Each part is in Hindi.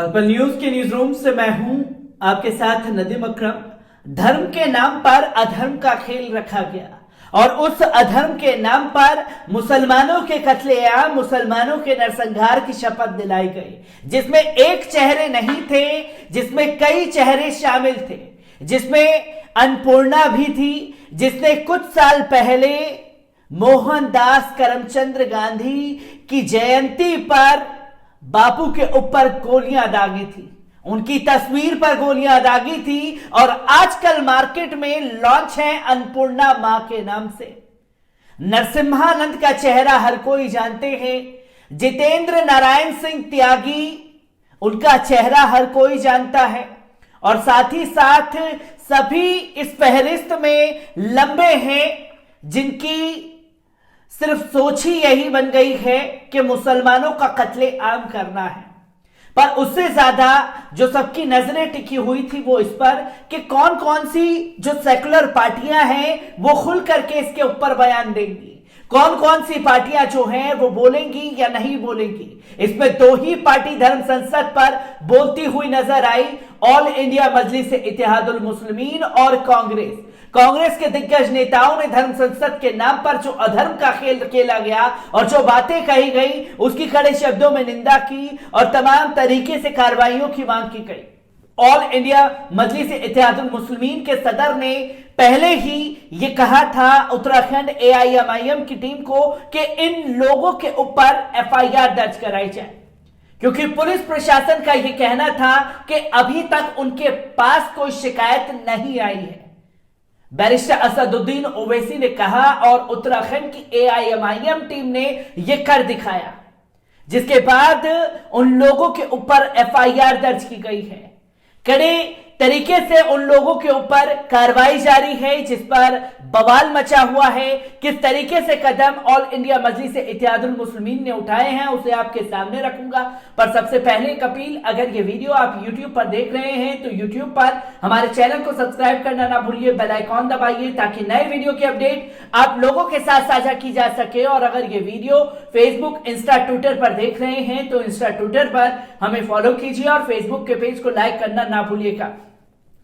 पल न्यूज के न्यूज रूम से मैं हूं आपके साथ नदीम अकरम। धर्म के नाम पर अधर्म का खेल रखा गया और उस अधर्म के नाम पर मुसलमानों के कत्लेआम, मुसलमानों के नरसंहार की शपथ दिलाई गई, जिसमें एक चेहरे नहीं थे, जिसमें कई चेहरे शामिल थे, जिसमें अन्नपूर्णा भी थी, जिसने कुछ साल पहले मोहनदास करमचंद गांधी की जयंती पर बापू के ऊपर गोलियां दागी थी, उनकी तस्वीर पर गोलियां दागी थी और आजकल मार्केट में लॉन्च है अन्नपूर्णा मां के नाम से। नरसिम्हानंद का चेहरा हर कोई जानते हैं, जितेंद्र नारायण सिंह त्यागी उनका चेहरा हर कोई जानता है और साथ ही साथ सभी इस फहरिस्त में लंबे हैं जिनकी सिर्फ सोच ही यही बन गई है कि मुसलमानों का कत्ले आम करना है। पर उससे ज्यादा जो सबकी नजरें टिकी हुई थी वो इस पर कि कौन कौन सी जो सेकुलर पार्टियां हैं वो खुल करके इसके ऊपर बयान देंगी, कौन कौन सी पार्टियां जो हैं वो बोलेंगी या नहीं बोलेंगी। इसमें दो ही पार्टी धर्म संसद पर बोलती हुई नजर आई, ऑल इंडिया मजलिस इत्तेहादुल मुस्लिमीन और कांग्रेस। कांग्रेस के दिग्गज नेताओं ने धर्म संसद के नाम पर जो अधर्म का खेल खेला गया और जो बातें कही गई उसकी कड़े शब्दों में निंदा की और तमाम तरीके से कार्रवाइयों की मांग की गई। ऑल इंडिया मजलिस इत्तेहादुल मुस्लिमीन के सदर ने पहले ही यह कहा था उत्तराखंड एआईएमआईएम की टीम को कि इन लोगों के ऊपर एफआईआर दर्ज कराई जाए, क्योंकि पुलिस प्रशासन का यह कहना था कि अभी तक उनके पास कोई शिकायत नहीं आई है। बैरिस्टर असदुद्दीन ओवैसी ने कहा और उत्तराखंड की एआईएमआईएम टीम ने यह कर दिखाया, जिसके बाद उन लोगों के ऊपर एफआईआर दर्ज की गई है। कड़े तरीके से उन लोगों के ऊपर कार्रवाई जारी है, जिस पर बवाल मचा हुआ है। किस तरीके से कदम ऑल इंडिया मजलिस इत्तेहादुल मुस्लिमीन ने उठाए हैं उसे आपके सामने रखूंगा। पर सबसे पहले एक अपील, अगर ये वीडियो आप YouTube पर देख रहे हैं तो YouTube पर हमारे चैनल को सब्सक्राइब करना ना भूलिए, बेल आइकॉन दबाइए ताकि नए वीडियो की अपडेट आप लोगों के साथ साझा की जा सके। और अगर ये वीडियो फेसबुक, इंस्टा, ट्विटर पर देख रहे हैं तो इंस्टा, ट्विटर पर हमें फॉलो कीजिए और फेसबुक के पेज को लाइक करना ना भूलिएगा।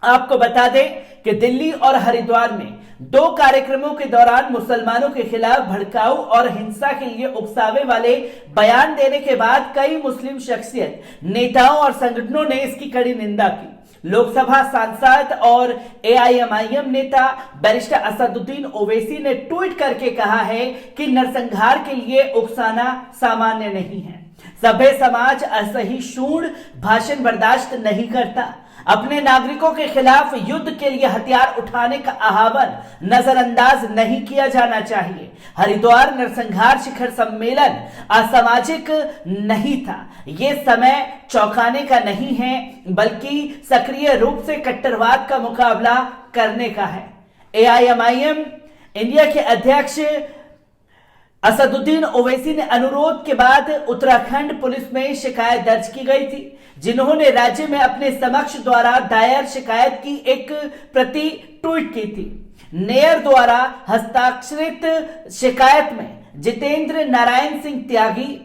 आपको बता दें कि दिल्ली और हरिद्वार में दो कार्यक्रमों के दौरान मुसलमानों के खिलाफ भड़काऊ और हिंसा के लिए उकसावे वाले बयान देने के बाद कई मुस्लिम शख्सियत, नेताओं और संगठनों ने इसकी कड़ी निंदा की। लोकसभा सांसद और एआईएमआईएम नेता बैरिस्टर असदुद्दीन ओवैसी ने ट्वीट करके कहा है कि नरसंहार के लिए उकसाना सामान्य नहीं है। सभ्य समाज असहिष्णु भाषण बर्दाश्त नहीं करता। अपने नागरिकों के खिलाफ युद्ध के लिए हथियार उठाने का आह्वान नजरअंदाज नहीं किया जाना चाहिए। हरिद्वार नरसंहार शिखर सम्मेलन असामाजिक नहीं था। यह समय चौंकाने का नहीं है बल्कि सक्रिय रूप से कट्टरवाद का मुकाबला करने का है। एआईएमआईएम इंडिया के अध्यक्ष असदुद्दीन ओवैसी ने अनुरोध के बाद उत्तराखंड पुलिस में शिकायत दर्ज की गई थी, जिन्होंने राज्य में अपने समक्ष द्वारा दायर शिकायत की एक प्रति ट्वीट की थी। नेयर द्वारा हस्ताक्षरित शिकायत में जितेंद्र नारायण सिंह त्यागी,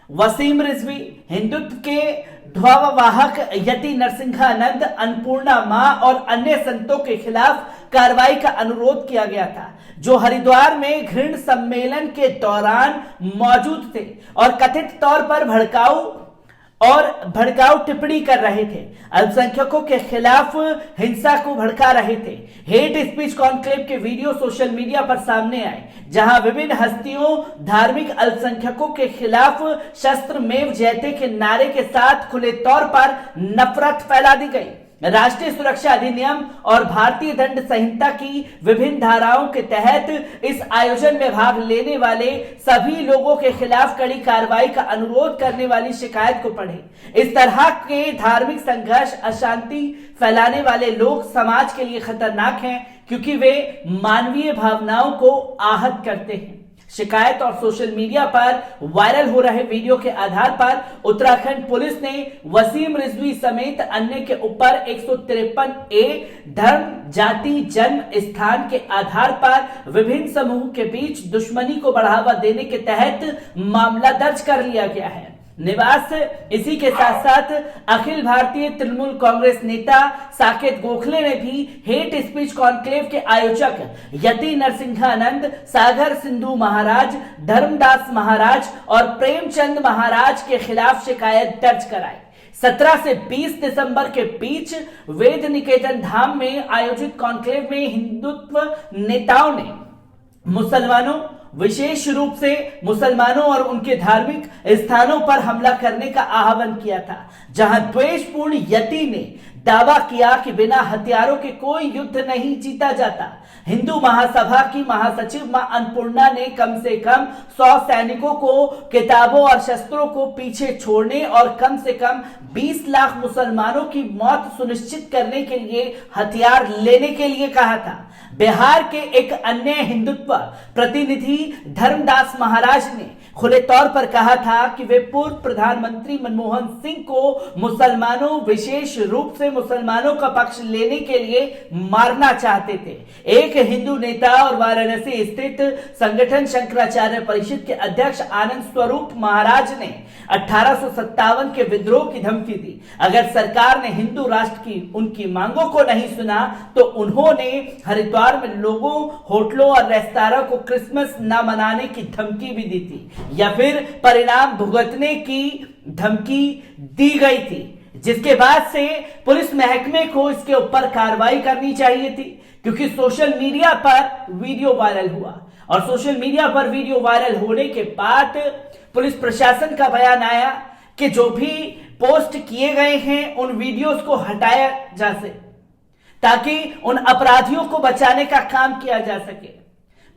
वसीम रिजवी, हिंदुत्व के ध्वजवाहक यति नरसिम्हानंद, अन्नपूर्णा मां और अन्य संतों के खिलाफ कार्रवाई का अनुरोध किया गया था, जो हरिद्वार में घृण सम्मेलन के दौरान मौजूद थे और कथित तौर पर भड़काऊ टिप्पणी कर रहे थे, अल्पसंख्यकों के खिलाफ हिंसा को भड़का रहे थे। हेट स्पीच कॉन्क्लेव के वीडियो सोशल मीडिया पर सामने आए, जहां विभिन्न हस्तियों धार्मिक अल्पसंख्यकों के खिलाफ शस्त्र मेव जयते के नारे के साथ खुले तौर पर नफरत फैला दी गई। राष्ट्रीय सुरक्षा अधिनियम और भारतीय दंड संहिता की विभिन्न धाराओं के तहत इस आयोजन में भाग लेने वाले सभी लोगों के खिलाफ कड़ी कार्रवाई का अनुरोध करने वाली शिकायत को पढ़ें। इस तरह के धार्मिक संघर्ष, अशांति फैलाने वाले लोग समाज के लिए खतरनाक हैं, क्योंकि वे मानवीय भावनाओं को आहत करते हैं। शिकायत और सोशल मीडिया पर वायरल हो रहे वीडियो के आधार पर उत्तराखंड पुलिस ने वसीम रिजवी समेत अन्य के ऊपर 153A धर्म, जाति, जन्म स्थान के आधार पर विभिन्न समूह के बीच दुश्मनी को बढ़ावा देने के तहत मामला दर्ज कर लिया गया है। निवास। इसी के साथ साथ अखिल भारतीय तृणमूल कांग्रेस नेता साकेत गोखले ने भी हेट स्पीच कॉन्क्लेव के आयोजक यति नरसिंहानंद, सागर सिंधु महाराज, धर्मदास महाराज और प्रेमचंद महाराज के खिलाफ शिकायत दर्ज कराई। 17 से 20 दिसंबर के बीच वेद निकेतन धाम में आयोजित कॉन्क्लेव में हिंदुत्व नेताओं ने मुसलमानों, विशेष रूप से मुसलमानों और उनके धार्मिक स्थानों पर हमला करने का आह्वान किया था, जहां द्वेषपूर्ण यति ने दावा किया कि बिना हथियारों के कोई युद्ध नहीं जीता जाता। हिंदू महासभा की महासचिव मां अन्नपूर्णा ने कम से कम 100 सैनिकों को किताबों और शस्त्रों को पीछे छोड़ने और कम से कम 20 लाख मुसलमानों की मौत सुनिश्चित करने के लिए हथियार लेने के लिए कहा था। बिहार के एक अन्य हिंदुत्व प्रतिनिधि धर्मदास महाराज ने खुले तौर पर कहा था कि वे पूर्व प्रधानमंत्री मनमोहन सिंह को मुसलमानों, विशेष रूप से मुसलमानों का पक्ष लेने के लिए मारना चाहते थे। एक हिंदू नेता और वाराणसी स्थित संगठन शंकराचार्य परिषद के अध्यक्ष आनंद स्वरूप महाराज ने 1857 के विद्रोह की धमकी दी। अगर सरकार ने हिंदू राष्ट्र की उनकी मांगों को नहीं सुना तो उन्होंने हरिद्वार में लोगों, होटलों और रेस्तरां को क्रिसमस न मनाने की धमकी भी दी थी या फिर परिणाम भुगतने की धमकी दी गई थी, जिसके बाद से पुलिस महकमे को इसके ऊपर कार्रवाई करनी चाहिए थी, क्योंकि सोशल मीडिया पर वीडियो वायरल हुआ और सोशल मीडिया पर वीडियो वायरल होने के बाद पुलिस प्रशासन का बयान आया कि जो भी पोस्ट किए गए हैं उन वीडियोस को हटाया जा सके, ताकि उन अपराधियों को बचाने का काम किया जा सके।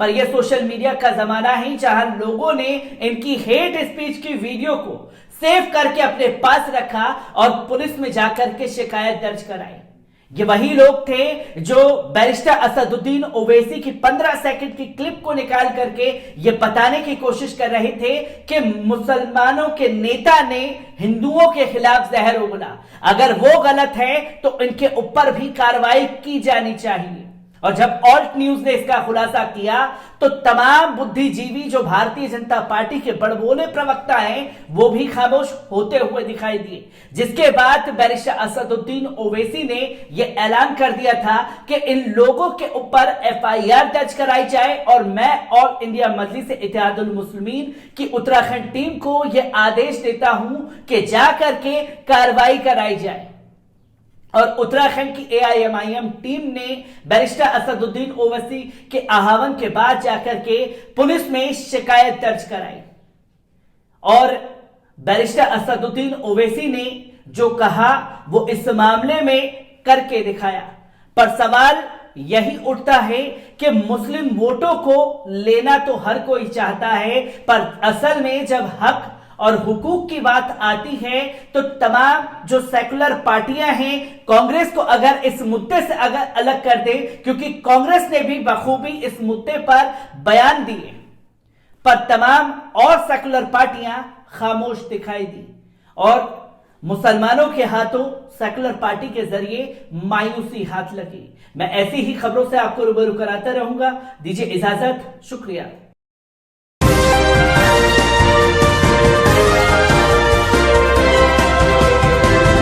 पर यह सोशल मीडिया का जमाना है जहां लोगों ने इनकी हेट स्पीच की वीडियो को सेव करके अपने पास रखा और पुलिस में जाकर के शिकायत दर्ज कराई। ये वही लोग थे जो बैरिस्टर असदुद्दीन ओवैसी की 15 सेकंड की क्लिप को निकाल करके ये बताने की कोशिश कर रहे थे कि मुसलमानों के नेता ने हिंदुओं के खिलाफ जहर उगला। अगर वो गलत है तो इनके ऊपर भी कार्रवाई की जानी चाहिए। और जब ऑल्ट न्यूज ने इसका खुलासा किया तो तमाम बुद्धिजीवी जो भारतीय जनता पार्टी के बड़बोले प्रवक्ता हैं वो भी खामोश होते हुए दिखाई दिए, जिसके बाद बैरिस्टर असदुद्दीन ओवैसी ने यह ऐलान कर दिया था कि इन लोगों के ऊपर FIR दर्ज कराई जाए और मैं ऑल इंडिया मजलिस इत्तेहादुल मुस्लिमीन की उत्तराखंड टीम को यह आदेश देता हूं कि जाकर के कार्रवाई कराई जाए। और उत्तराखंड की AIMIM टीम ने बैरिस्टर असदुद्दीन ओवैसी के आह्वान के बाद जाकर के पुलिस में शिकायत दर्ज कराई और बैरिस्टर असदुद्दीन ओवैसी ने जो कहा वो इस मामले में करके दिखाया। पर सवाल यही उठता है कि मुस्लिम वोटों को लेना तो हर कोई चाहता है, पर असल में जब हक और हुकूक की बात आती है तो तमाम जो सेकुलर पार्टियां हैं, कांग्रेस को अगर इस मुद्दे से अगर अलग कर दे, क्योंकि कांग्रेस ने भी बखूबी इस मुद्दे पर बयान दिए, पर तमाम और सेकुलर पार्टियां खामोश दिखाई दी और मुसलमानों के हाथों सेकुलर पार्टी के जरिए मायूसी हाथ लगी। मैं ऐसी ही खबरों से आपको रूबरू कराता रहूंगा। दीजिए इजाजत, शुक्रिया।